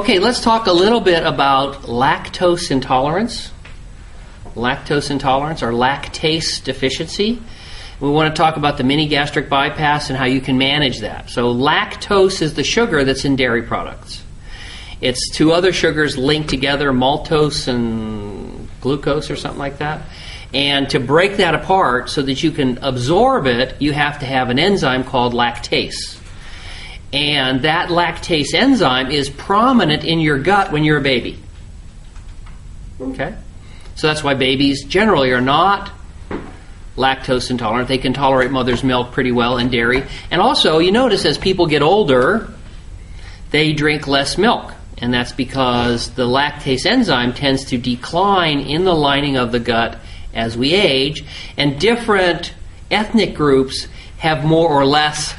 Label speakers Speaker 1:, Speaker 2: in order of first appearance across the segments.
Speaker 1: Okay, let's talk a little bit about lactose intolerance. Lactose intolerance or lactase deficiency. We want to talk about the mini-gastric bypass and how you can manage that. So lactose is the sugar that's in dairy products. It's two other sugars linked together, maltose and glucose or something like that. And to break that apart so that you can absorb it, you have to have an enzyme called lactase. And that lactase enzyme is prominent in your gut when you're a baby. Okay? So that's why babies generally are not lactose intolerant. They can tolerate mother's milk pretty well and dairy. And also, you notice as people get older, they drink less milk. And that's because the lactase enzyme tends to decline in the lining of the gut as we age. And different ethnic groups have more or less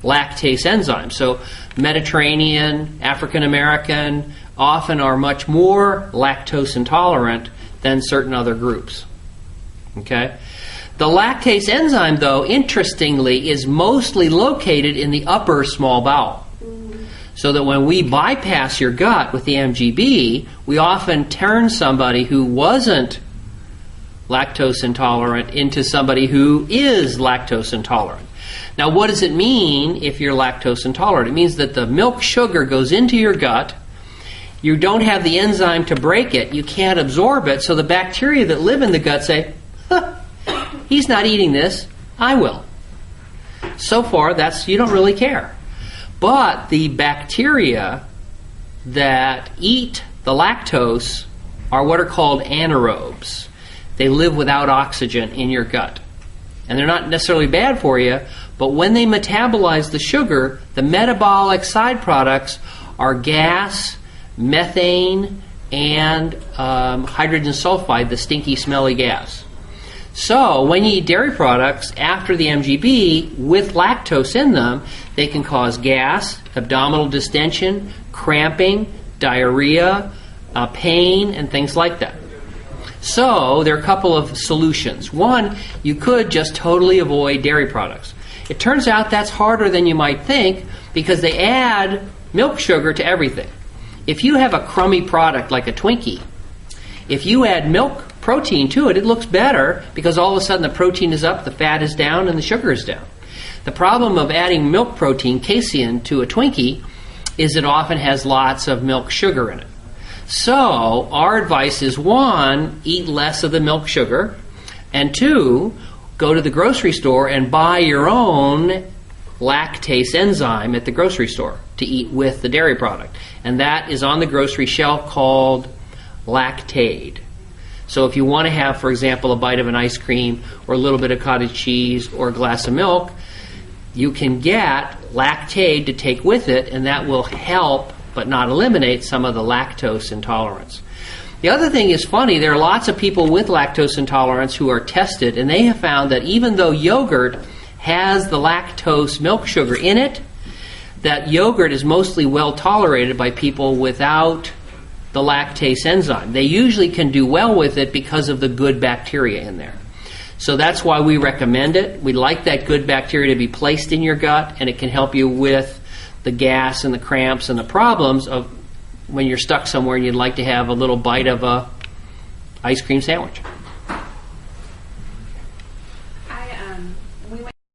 Speaker 1: lactase enzymes. So Mediterranean, African American often are much more lactose intolerant than certain other groups. Okay? The lactase enzyme, though, interestingly, is mostly located in the upper small bowel. So that when we bypass your gut with the MGB, we often turn somebody who wasn't lactose intolerant into somebody who is lactose intolerant. Now, what does it mean if you're lactose intolerant? It means that the milk sugar goes into your gut. You don't have the enzyme to break it. You can't absorb it. So the bacteria that live in the gut say, he's not eating this. I will. So far, you don't really care. But the bacteria that eat the lactose are what are called anaerobes. They live without oxygen in your gut. And they're not necessarily bad for you, but when they metabolize the sugar, the metabolic side products are gas, methane, and hydrogen sulfide, the stinky, smelly gas. So when you eat dairy products after the MGB with lactose in them, they can cause gas, abdominal distension, cramping, diarrhea, pain, and things like that. So there are a couple of solutions. One, you could just totally avoid dairy products. It turns out that's harder than you might think because they add milk sugar to everything. If you have a crummy product like a Twinkie, if you add milk protein to it, it looks better because all of a sudden the protein is up, the fat is down, and the sugar is down. The problem of adding milk protein, casein, to a Twinkie is it often has lots of milk sugar in it. So our advice is, one, eat less of the milk sugar, and two, go to the grocery store and buy your own lactase enzyme at the grocery store to eat with the dairy product. And that is on the grocery shelf called Lactaid. So if you want to have, for example, a bite of an ice cream or a little bit of cottage cheese or a glass of milk, you can get Lactaid to take with it, and that will help but not eliminate some of the lactose intolerance. The other thing is funny, there are lots of people with lactose intolerance who are tested, and they have found that even though yogurt has the lactose milk sugar in it, that yogurt is mostly well tolerated by people without the lactase enzyme. They usually can do well with it because of the good bacteria in there. So that's why we recommend it. We like that good bacteria to be placed in your gut, and it can help you with the gas and the cramps and the problems of when you're stuck somewhere and you'd like to have a little bite of a ice cream sandwich.